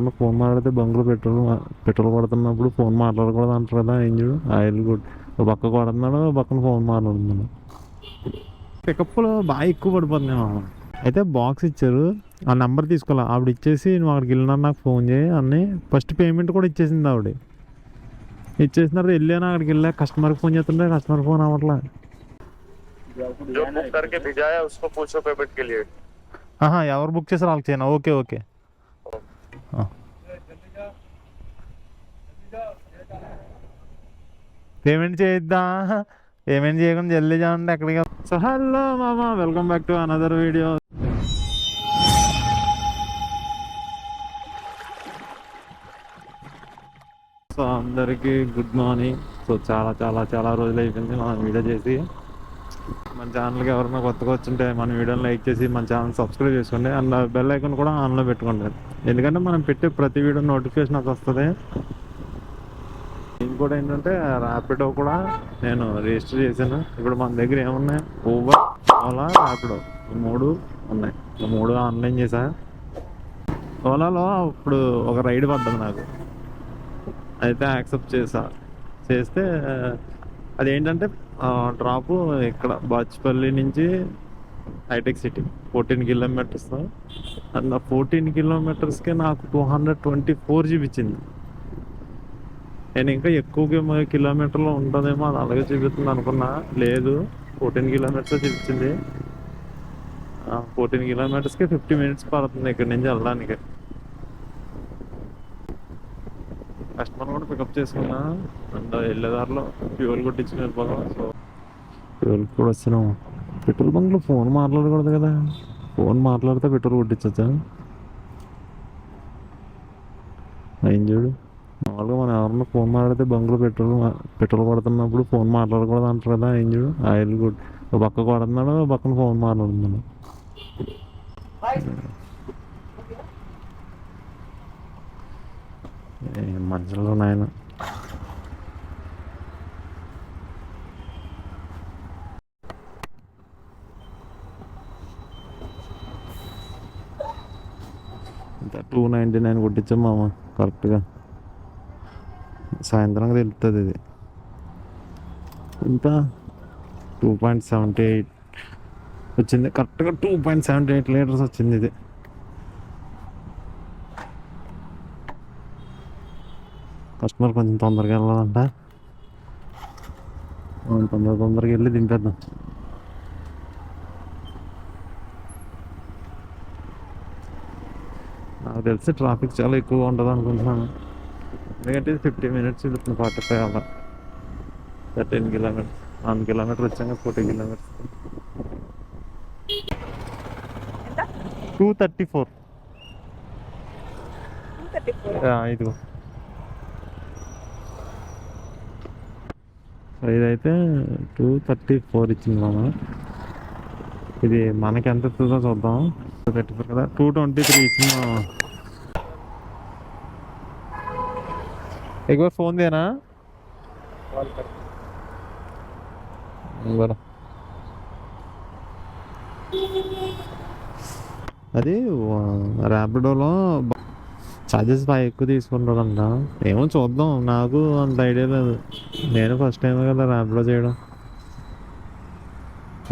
ఎవరన్నా ఫోన్ మాట్లాడితే బంకులో petrol కొడుతున్నప్పుడు phone మాట్లాడకూడదు అంటారు కదా. ఏం చూడు ఆయిల్ ఒక పక్క కొడుతున్నాడు, ఒక పక్కన ఫోన్ మాట్లాడుతున్నాడు. పికప్లో బాగా ఎక్కువ పడిపోతున్నాయి. అయితే బాక్స్ ఇచ్చారు, ఆ నెంబర్ తీసుకోవాలి. ఆవిడ ఇచ్చేసి నువ్వు అక్కడికి వెళ్ళినా నాకు ఫోన్ చేయి అన్నీ. ఫస్ట్ పేమెంట్ కూడా ఇచ్చేసింది ఆవిడ. ఇచ్చేసిన తర్వాత వెళ్ళాను, అక్కడికి వెళ్ళా కస్టమర్కి ఫోన్ చేస్తుంటే కస్టమర్ ఫోన్ అవ్వట్లే. ఎవరు బుక్ చేశారు వాళ్ళకి చేయను. Okay okay. పేమెంట్ చేద్దా, పేమెంట్ చేయకుండా జల్దీ చేయండి ఎక్కడికి. సో హలో మామా, welcome back to another video. So అందరికీ గుడ్ మార్నింగ్. సో చాలా చాలా చాలా రోజులు అయిపోయింది మనం వీడియో చేసి. మన ఛానల్కి ఎవరైనా కొత్తగా వచ్చుంటే మన వీడియోని లైక్ చేసి మన ఛానల్ సబ్స్క్రైబ్ చేసుకోండి. అండ్ బెల్ ఐకాన్ కూడా ఆన్లో పెట్టుకోండి, ఎందుకంటే మనం పెట్టే ప్రతి వీడియో నోటిఫికేషన్ నాకు వస్తుంది. ఇంకోటి ఏంటంటే ర్యాపిడో కూడా నేను రిజిస్టర్ చేశాను. ఇప్పుడు మన దగ్గర ఏమున్నాయి, ఊబర్, ఓలా, ర్యాపిడో, ఈ మూడు ఉన్నాయి. ఈ మూడు ఆన్లైన్ చేశా. ఓలాలో ఇప్పుడు ఒక రైడ్ పడ్డది నాకు, అయితే యాక్సెప్ట్ చేస్తే అదేంటంటే డ్రాపు ఇక్కడ బాచ్పల్లి నుంచి హైటెక్ సిటీ 14 కిలోమీటర్స్. అండ్ ఆ 14 కిలోమీటర్స్కి నాకు 224 చూపించింది. నేను ఇంకా ఎక్కువ కిలోమీటర్లు ఉంటుందేమో అది అలాగే చూపిస్తుంది అనుకున్నా, లేదు 14 కిలోమీటర్స్ చూపించింది. 14 కిలోమీటర్స్కి 50 మినిట్స్ పడుతుంది ఇక్కడి నుంచి వెళ్ళడానికి. కస్టమర్ కూడా పికప్ చేసుకున్నా, అండ్ వెళ్ళేదారిలో ఫ్యూల్ కొట్టించుకుని వెళ్ళిపోదాం. సో ఫ్యూల్ కూడా వస్తున్నాం. పెట్రోల్ బంక్లో ఫోన్ మాట్లాడకూడదు కదా, ఫోన్ మాట్లాడితే పెట్రోల్ కొట్టించచ్చా? ఏం చూడు, మామూలుగా మనం ఎవరన్నా ఫోన్ మాట్లాడితే బంకులో పెట్రోల్ కొడుతున్నప్పుడు ఫోన్ మాట్లాడకూడదు అంటారు కదా. ఏం చూడు ఆయిల్ ఒక పక్క కొడుతున్నాడు, ఒక పక్కన ఫోన్ మాట్లాడుతున్నాడు. మనుషులు నాయన. ఇంత 299 కొట్టించాం మామ కరెక్ట్గా. సాయంత్రం తెలుస్తుంది ఇది. ఇంత 2.78 వచ్చింది, కరెక్ట్గా 2.78 లీటర్స్ వచ్చింది ఇది. కస్టమర్ కొంచెం తొందరగా వెళ్ళాలంట, తొందరగా వెళ్ళి దింపేద్దాం. నాకు తెలిసి ట్రాఫిక్ చాలా ఎక్కువగా ఉంటుంది అనుకుంటున్నాను, ఎందుకంటే 50 మినిట్స్ ఇప్పుడు 45 అవ్వాలి. 13 కిలోమీటర్స్, 1 కిలోమీటర్ వచ్చాక 40 కిలోమీటర్స్. 234 ఇదిగో. ఇదైతే 234 ఇచ్చింది మామ. ఇది మనకి ఎంత ఇస్తుందో చూద్దాం. 34 కదా, 223 ఇచ్చింది మామ. एक बार फोन देना बड़ा. అది ర్యాపిడోలో ఛార్జెస్ బాగా ఎక్కువ తీసుకుంటారంట. ఏమో చూద్దాం, నాకు అంత ఐడియా లేదు, నేను ఫస్ట్ టైం కదా ర్యాపిడో చేయడం.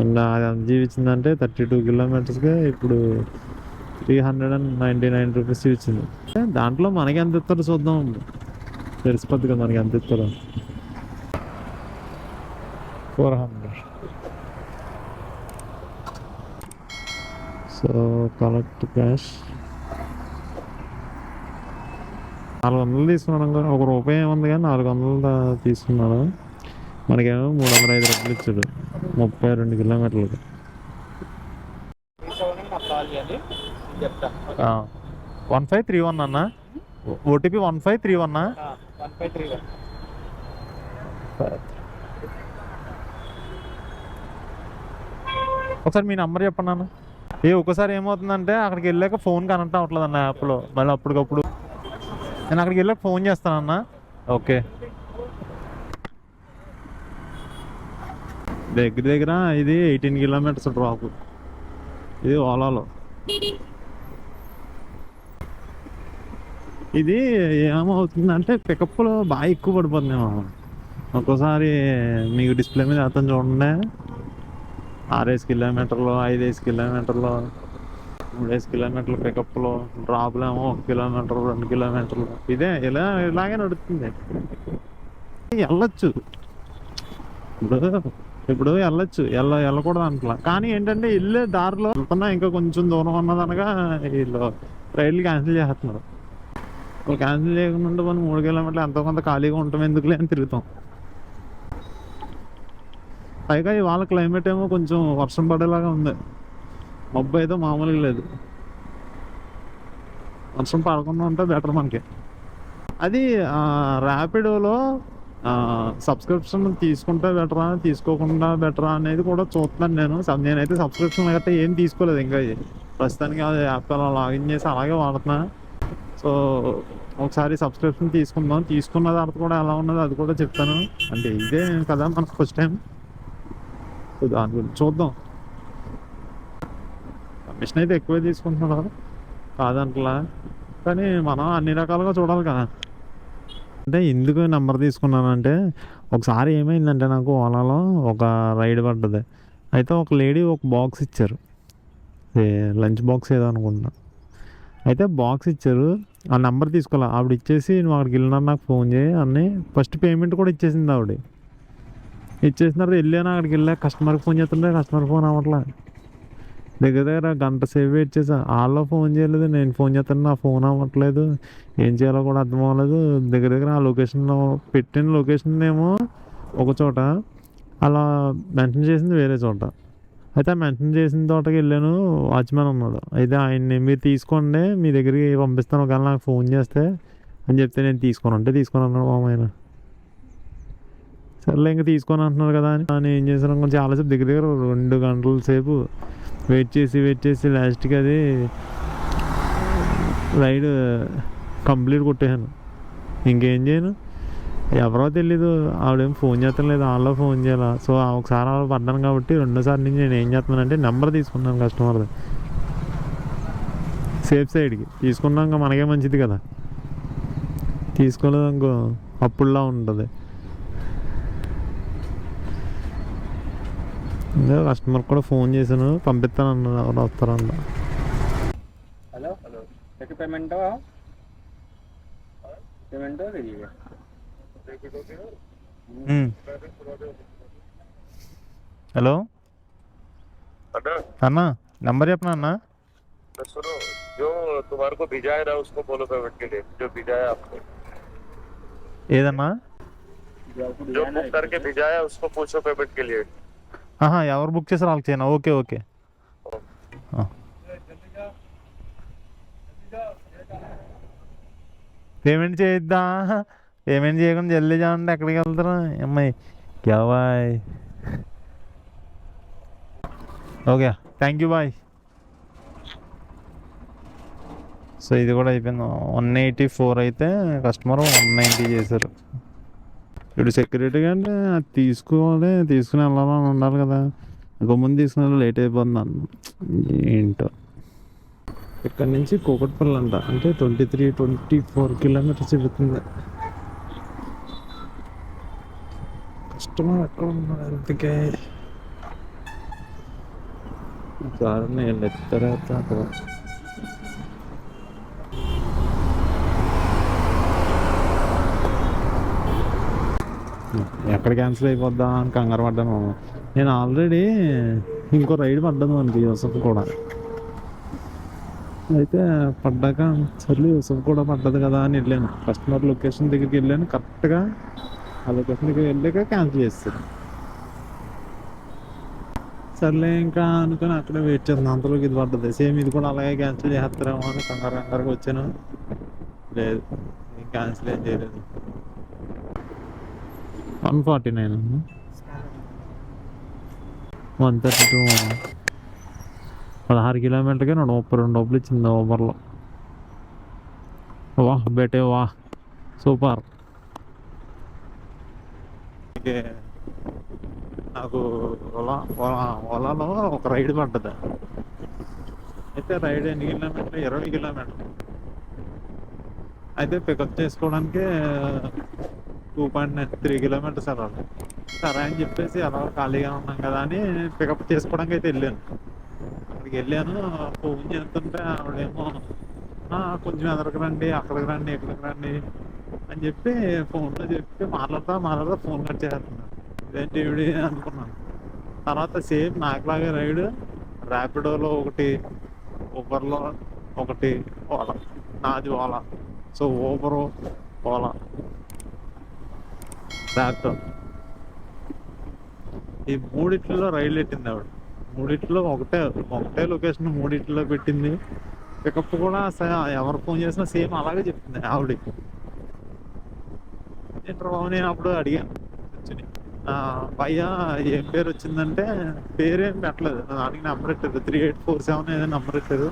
అండ్ అది ఎంత చూపించిందంటే 32 కిలోమీటర్స్కి ఇప్పుడు 399 రూపీస్ చూపించింది. దాంట్లో మనకి ఎంత ఇస్తారో చూద్దాం, తెలిసిపోద్ది కదా మనకి ఎంత ఇస్తారో. 400. సో కలెక్ట్ క్యాష్ 400 తీసుకున్నాను. ₹1 ఏముంది కానీ 400 తీసుకున్నాను. మనకేమో 305 రూపాయలు ఇచ్చాడు 32 కిలోమీటర్లకి. 1531 అన్న, ఓటీపీ 1531. ఒకసారి మీ నెంబర్ చెప్పండి అన్న. ఒక్కసారి ఏమవుతుందంటే అక్కడికి వెళ్ళాక ఫోన్ కనెక్ట్ అవ్వట్లేదు అన్న యాప్లో, మళ్ళీ అప్పటికప్పుడు నేను అక్కడికి వెళ్ళాక ఫోన్ చేస్తానన్న. ఓకే, దగ్గర ఇది 18 కిలోమీటర్స్ డ్రాప్. ఇది ఓలాలో ఇది ఏమవుతుందంటే పికప్లో బాగా ఎక్కువ పడిపోతున్నాము. ఒక్కోసారి మీకు డిస్ప్లే మీద అతను చూడండి, 6 కిలోమీటర్లు, 5 కిలోమీటర్లు, 3 కిలోమీటర్లు పికప్లో, డ్రాప్లో ఏమో 1 కిలోమీటర్, 2 కిలోమీటర్లు. ఇలాగే నడుస్తుంది. వెళ్ళొచ్చు ఇప్పుడు ఇప్పుడు వెళ్ళొచ్చు, వెళ్ళకూడదు అంటలా. కానీ ఏంటంటే వెళ్ళే దారిలో వెళ్తున్నా ఇంకా కొంచెం దూరం ఉన్నదనగా వీళ్ళు రైళ్ళు క్యాన్సిల్ చేస్తున్నారు. వాళ్ళు క్యాన్సిల్ చేయకుండా మనం 3 కిలోమీటర్లు ఎంతో కొంత ఖాళీగా ఉంటాం, ఎందుకులే అని తిరుగుతాం. పైగా ఇవాళ క్లైమేట్ ఏమో కొంచెం వర్షం పడేలాగా ఉంది. మబ్బు అయితే మామూలుగా లేదు. వర్షం పడకుండా ఉంటే బెటర్ మనకి. అది ర్యాపిడోలో సబ్స్క్రిప్షన్ తీసుకుంటే బెటరా, తీసుకోకుండా బెటరా అనేది కూడా చూస్తున్నాను నేను. నేనైతే సబ్స్క్రిప్షన్ గట్రా ఏం తీసుకోలేదు ఇంకా. ప్రస్తుతానికి అది యాప్ అలా లాగిన్ చేసి అలాగే వాడుతున్నా. సో ఒకసారి సబ్స్క్రిప్షన్ తీసుకుందాం, తీసుకున్న తర్వాత కూడా ఎలా ఉన్నదో అది కూడా చెప్తాను. అంటే ఇదే కదా మనకు ఫస్ట్ టైం, సో దాని గురించి చూద్దాం. కమిషన్ అయితే ఎక్కువే తీసుకుంటున్నారు కాదంటలా, కానీ మనం అన్ని రకాలుగా చూడాలి కదా. అంటే ఎందుకు నెంబర్ తీసుకున్నానంటే, ఒకసారి ఏమైందంటే నాకు ఓలాలో ఒక రైడ్ పడ్డది. అయితే ఒక లేడీ ఒక బాక్స్ ఇచ్చారు, లంచ్ బాక్స్ ఏదో అనుకుంటున్నా. అయితే బాక్స్ ఇచ్చారు, ఆ నెంబర్ తీసుకోవాలి. ఆవిడ ఇచ్చేసి నువ్వు అక్కడికి వెళ్ళినా నాకు ఫోన్ చేయి అని ఫస్ట్ పేమెంట్ కూడా ఇచ్చేసింది ఆవిడ. ఇచ్చేసిన తర్వాత వెళ్ళాను, అక్కడికి వెళ్ళా కస్టమర్కి ఫోన్ చేస్తుంటే కస్టమర్ ఫోన్ అవ్వట్లే. దగ్గర గంట సేపు వెయిట్ చేసా, వాళ్ళు ఫోన్ చేయలేదు, నేను ఫోన్ చేస్తాను నా ఫోన్ అవ్వట్లేదు, ఏం చేయాలో కూడా అర్థం అవ్వలేదు. దగ్గర ఆ లొకేషన్లో పెట్టిన లొకేషన్ ఏమో ఒక చోట, అలా మెన్షన్ చేసింది వేరే చోట. అయితే ఆ మెన్షన్ చేసిన తోటకి వెళ్ళాను, వాచ్మెన్ ఉన్నాడు. అయితే ఆయన్ని మీరు తీసుకోండి, మీ దగ్గరికి పంపిస్తాను ఒకవేళ నాకు ఫోన్ చేస్తే అని చెప్తే, నేను తీసుకోను అంటే తీసుకొని అన్నాడు బాబు ఆయన. సర్లే ఇంకా తీసుకొని అంటున్నారు కదా అని నేను ఏం చేశాను, కొంచెం చాలాసేపు దగ్గర 2 గంటల సేపు వెయిట్ చేసి లాస్ట్కి అది రైడ్ కంప్లీట్ కొట్టేసాను. ఇంకేం చేయను, ఎవరో తెలీదు, ఆవిడేం ఫోన్ చేస్తాం లేదు, వాళ్ళలో ఫోన్ చేయాలా. సో ఒకసారి అలా పడ్డాను కాబట్టి రెండోసారి నుంచి నేను ఏం చేస్తున్నానంటే నెంబర్ తీసుకున్నాను కస్టమర్ది, సేఫ్ సైడ్కి తీసుకున్నాక మనకే మంచిది కదా. తీసుకోలేదు అనుకో అప్పుడులా ఉంటుంది. ఇంకా కస్టమర్ కూడా ఫోన్ చేశాను, పంపిస్తాను అన్నారు, ఎవరు వస్తారన్న. हेलो हेलो देखिए पेमेंट हो लीजिएगा హలో अगर అన్న, నెంబర్ చెప్పనా అన్న? तो सुनो, जो तुम्हारे को भिजाया ना उसको बोलो पेमेंट के लिए, जो भिजाया आपको, ఏదన్నా? जो बुक करके भिजाया उसको पूछो पेमेंट के लिए। ఆహా, ఎవరు బుక్ చేసారు వాళ్ళకి చేయనా? Okay okay. పేమెంట్ చేద్దా? పేమెంట్ చేయకుండా జల్దీ చేయండి, ఎక్కడికి వెళ్తారు అమ్మాయి? క్యా bye. Okay, thank you bye. So ఇది కూడా అయిపోయింది. 184 అయితే కస్టమర్ 190 చేశారు. ఇప్పుడు సెక్యూరిటీగా అంటే అది తీసుకోవాలి, తీసుకుని వెళ్ళాలని ఉండాలి కదా. ఇంకో ముందు తీసుకుని లేట్ అయిపోతుంది. ఏంటో ఇక్కడ నుంచి కూకట్పల్లి అంట, అంటే 24 కిలోమీటర్స్ వెళ్తుంది. కస్టమర్ ఎక్కడ ఉన్నాడు అందుకే దారిని ఎత్తారా అక్కడ. ఎక్కడ క్యాన్సిల్ అయిపోద్దా అని కంగారు పడ్డాను. నేను ఆల్రెడీ ఇంకో రైడ్ పడ్డాను మనకి యూసఫ్ కూడా. అయితే పడ్డాక సర్లే యూసఫ్ కూడా పడ్డది కదా అని వెళ్ళాను, కస్టమర్ లొకేషన్ దగ్గరికి వెళ్ళాను. కరెక్ట్గా ఆ లొకేషన్ దగ్గరికి వెళ్ళాక క్యాన్సిల్ చేస్తాను. సర్లే ఇంకా అనుకుని అక్కడే వెయిట్ చేస్తాను, అంతలోకి ఇది పడ్డది. సేమ్ ఇది కూడా అలాగే క్యాన్సిల్ చేస్తారేమో అని కంగారుగా వచ్చాను. లేదు, క్యాన్సిల్ ఏం చేయలేదు. 149 132 16 కిలోమీటర్కి 132 రూపాయలు ఇచ్చింది ఓవర్లో. వాహ్ బేటే వాహ్, సూపర్. నాకు ఓలాలో ఒక రైడ్ పడ్డది. అయితే రైడ్ ఎన్ని కిలోమీటర్లు? 20 కిలోమీటర్లు. అయితే పికప్ చేసుకోవడానికి 2.3 కిలోమీటర్స్ వెళ్ళాలి. సరే అని చెప్పేసి అలా ఖాళీగా ఉన్నాం కదా అని పికప్ చేసుకోవడానికి అయితే వెళ్ళాను. అక్కడికి వెళ్ళాను, ఫోన్ చేస్తుంటే ఆవిడేమో కొంచెం ఎదరికి రండి, అక్కడికి రండి, ఇక్కడికి రండి అని చెప్పి ఫోన్లో చెప్పి మాట్లాడుతా ఫోన్ కట్ చేస్తున్నాను. ఇదేంటి ఈవిడ అనుకున్నాను. తర్వాత సేమ్ నాకులాగే రైడ్ ర్యాపిడోలో ఒకటి, ఊబర్లో ఒకటి, ఓలా, నాది ఓలా. సో ఊబరు, ఓలా, ర్యాపిడో ఈ మూడిట్లో రైళ్ళు పెట్టింది ఆవిడ. మూడిట్లో ఒకటే లొకేషన్ మూడిట్లో పెట్టింది. పికప్ కూడా ఎవరు ఫోన్ చేసినా సేమ్ అలాగే చెప్తుంది ఆవిడ. నేను అప్పుడు అడిగాను కూర్చుని, భయ్యా ఏం పేరు వచ్చిందంటే పేరేం పెట్టలేదు, దానికి నెంబర్ పెట్టారు 3847 ఏదో నెంబర్ పెట్టారు.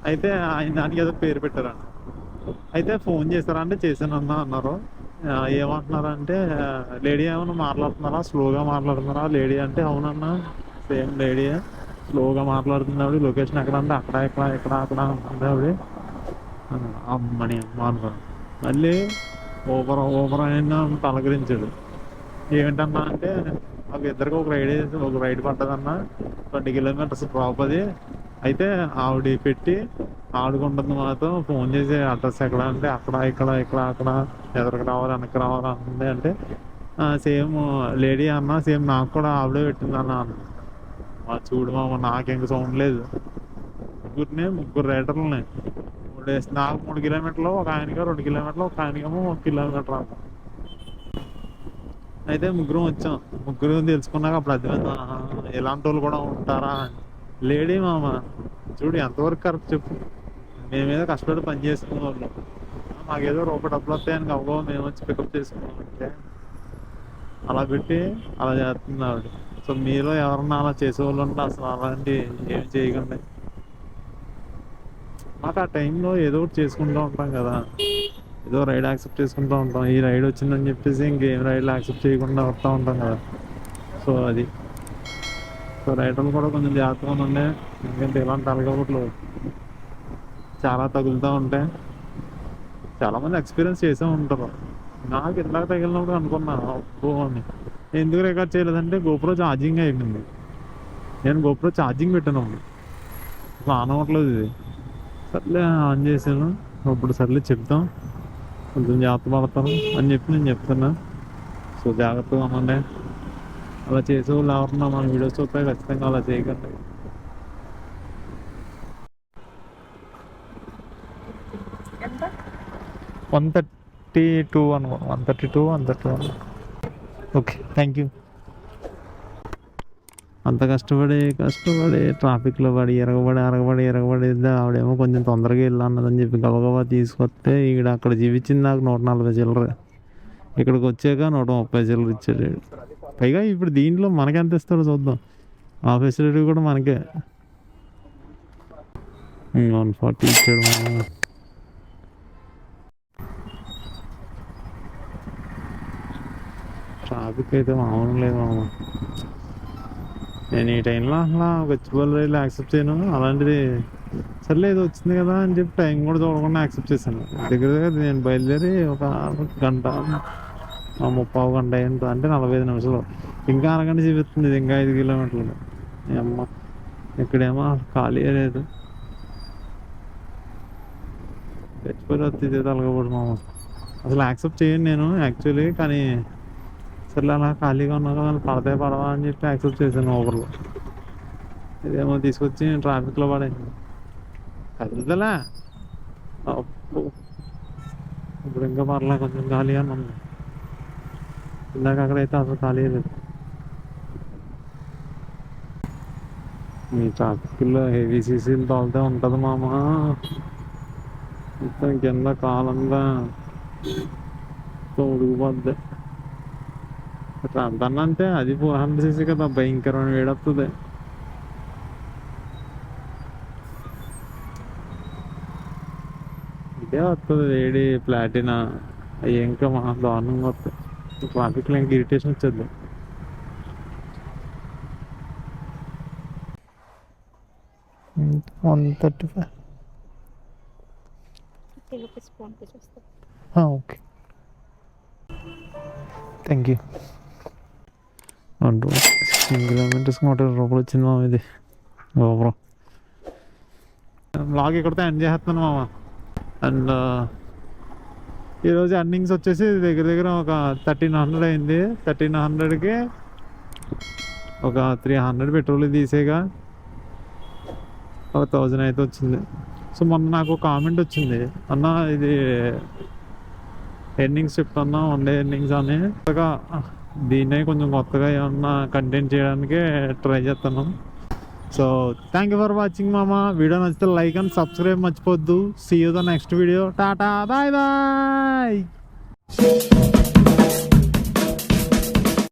అయితే ఆయన దానికి ఏదో పేరు పెట్టారంట. అయితే ఫోన్ చేశారా అంటే చేశానన్నా అన్నారు. ఏమంటున్నారంటే లేడీ ఏమన్నా మాట్లాడుతున్నారా, స్లోగా మాట్లాడుతున్నారా లేడీ అంటే అవునన్నా సేమ్ లేడీ స్లోగా మాట్లాడుతుంది ఆవిడ. లొకేషన్ ఎక్కడ అంటే అక్కడ అక్కడ ఉంటుంది ఆవిడ. అమ్మని అమ్మ అనుకున్నాను. మళ్ళీ ఊబర్ అయినా పలకరించాడు. ఏంటన్నా అంటే మాకు ఇద్దరికి ఒక రైడ్ పడ్డదన్నా 20 కిలోమీటర్స్ డ్రాప్ అది. అయితే ఆవిడ పెట్టి ఆడుకుంటుంది మాత్రం ఫోన్ చేసి అడ్రస్ ఎక్కడ అంటే అక్కడ అక్కడ ఎదరికి రావాలి వెనక్కి రావాలి అంటుంది. అంటే సేమ్ లేడీ అన్న సేమ్ నాకు కూడా ఆవిడే పెట్టింది అన్న. చూడు మామ నాకింక సౌండ్ లేదు. ముగ్గురు రైడర్లని నాకు 3 కిలోమీటర్లు, ఒక ఆయనగా 2 కిలోమీటర్లు, ఒక ఆయనకేమో 1 కిలోమీటర్ అన్న. అయితే వచ్చాం. ముగ్గురు తెలుసుకున్నాక అప్పుడు అర్థమైంది ఇలాంటి వాళ్ళు కూడా ఉంటారా. లేడీ మామ చూడు ఎంతవరకు కరెక్ట్ చెప్పు. మేమేదో కష్టపడి పని చేసుకునే వాళ్ళు, మాకేదో రూపాయి డబ్బులు వస్తాయని గబగబా మేము వచ్చి పికప్ చేసుకున్నాం అంటే అలా పెట్టి అలా చేస్తుంది ఆవిడ. సో మీలో ఎవరన్నా అలా చేసేవాళ్ళు ఉంటే అసలు అలాంటి ఏం చేయకండి. మాకు ఆ టైంలో ఏదో ఒకటి చేసుకుంటూ ఉంటాం కదా, ఏదో రైడ్ యాక్సెప్ట్ చేసుకుంటూ ఉంటాం. ఈ రైడ్ వచ్చిందని చెప్పేసి ఇంకేం రైడ్లు యాక్సెప్ట్ చేయకుండా వస్తూ ఉంటాం కదా. సో అది రైడర్లు కూడా కొంచెం జాగ్రత్తగా ఉండే, ఎందుకంటే ఇలాంటి అలగబట్లు చాలా తగులుతూ ఉంటాయి. చాలామంది ఎక్స్పీరియన్స్ చేసే ఉంటారు. నాకు ఇందాక తగిలినప్పుడు అనుకున్నా అబ్బో అని. ఎందుకు రికార్డ్ చేయలేదంటే గోప్రో ఛార్జింగ్ అయిపోయింది. నేను గోప్రో ఛార్జింగ్ పెట్టాను, అప్పుడు ఆన్ అవ్వట్లేదు ఇది. సర్లే ఆన్ చేశాను. ఇప్పుడు సర్లే చెప్తాం, కొంచెం జాగ్రత్త పడతాను అని చెప్పి నేను చెప్తున్నా. సో జాగ్రత్తగా ఉండండి. అలా చేసేవాళ్ళు ఎవరన్నా మన వీడియోస్ చూస్తే ఖచ్చితంగా అలా చేయకండి. ఎంత 132 అనుకోండి, 132 ఓకే థ్యాంక్ యూ. అంత కష్టపడి ట్రాఫిక్లో పడి ఎరగబడి ఆవిడేమో కొంచెం తొందరగా వెళ్ళన్నదని చెప్పి గబగబా తీసుకొస్తే ఇక్కడ అక్కడ చూపించింది నాకు 140 చిల్లర. ఇక్కడికి వచ్చాక 130 చిల్లర ఇచ్చాడు. పైగా ఇప్పుడు దీంట్లో మనకి ఎంత ఇస్తాడో చూద్దాం. ఆ ఫెసిలిటీ కూడా మనకే 140 ఇచ్చాడు. మనం ట్రాఫిక్ అయితే మామూలు లేదు మామ. నేను ఈ టైంలో అసలు గచ్చిబౌలి రైలు యాక్సెప్ట్ చేయను. అలాంటిది సర్లే ఏదో వచ్చింది కదా అని చెప్పి టైం కూడా చూడకుండా యాక్సెప్ట్ చేశాను. దగ్గర నేను బయలుదేరి ఒక గంట 30 గంట అయింది, అంటే 45 నిమిషాలు. ఇంకా అరగంట చూపిస్తుంది, ఇది ఇంకా 5 కిలోమీటర్లు. అమ్మ ఇక్కడేమో ఖాళీ లేదు. గచ్చిబౌలి వస్తే తలగబడు మామ. అసలు యాక్సెప్ట్ చేయను నేను యాక్చువల్లీ, కానీ సర్లే అలా ఖాళీగా ఉన్నా కదా పడవా అని చెప్పి యాక్సెప్ట్ చేశాను ఊబర్లో. ఇదేమో తీసుకొచ్చి ట్రాఫిక్లో పడేసి కదులుదలే. ఇప్పుడు ఇంకా పర్లే, కొంచెం ఖాళీగా ఉంది. ఇందాక అక్కడైతే అసలు ఖాళీ లేదు. ఈ ట్రాఫిక్లో హెవీ సీసీలు తోలితే ఉంటుంది మామ. మొత్తం కింద కాలంగా ఉడికిపోద్ది. అంతన్నా అంటే అది 400cc కదా, భయంకరమైన వేడి వస్తుంది. ఇదే వస్తుంది వేడి, ప్లాటినా అవి ఇంకా మహా దారుణంగా వస్తాయి. ట్రాఫిక్లో ఇంకా ఇరిటేషన్ వచ్చేది. ₹135 ఫోన్పే చేస్తాను. Okay, thank you. 16 కిలోమీటర్స్కి 120 రూపాయలు వచ్చింది మామ. ఇది గోపురం. బ్లాగ్ ఇక్కడితో ఎండ్ చేస్తున్నాను మామ. అండ్ ఈరోజు ఎర్నింగ్స్ వచ్చేసి దగ్గర దగ్గర ఒక 1300 అయింది. 1300కి ఒక 300 పెట్రోల్ తీసేగా ఒక 1000 అయితే వచ్చింది. సో మొన్న నాకు కామెంట్ వచ్చింది, అన్న ఇది ఎర్నింగ్స్ చెప్తున్నా, 1 డే ఎర్నింగ్స్ అని. కొత్తగా దీన్నే కొంచెం కొత్తగా ఏమన్నా కంటెంట్ చేయడానికి ట్రై చేస్తాను. So thank you for watching మామ. వీడియో నచ్చితే లైక్ అండ్ సబ్స్క్రైబ్ మర్చిపోద్దు. See you the next video. Ta-ta, bye bye.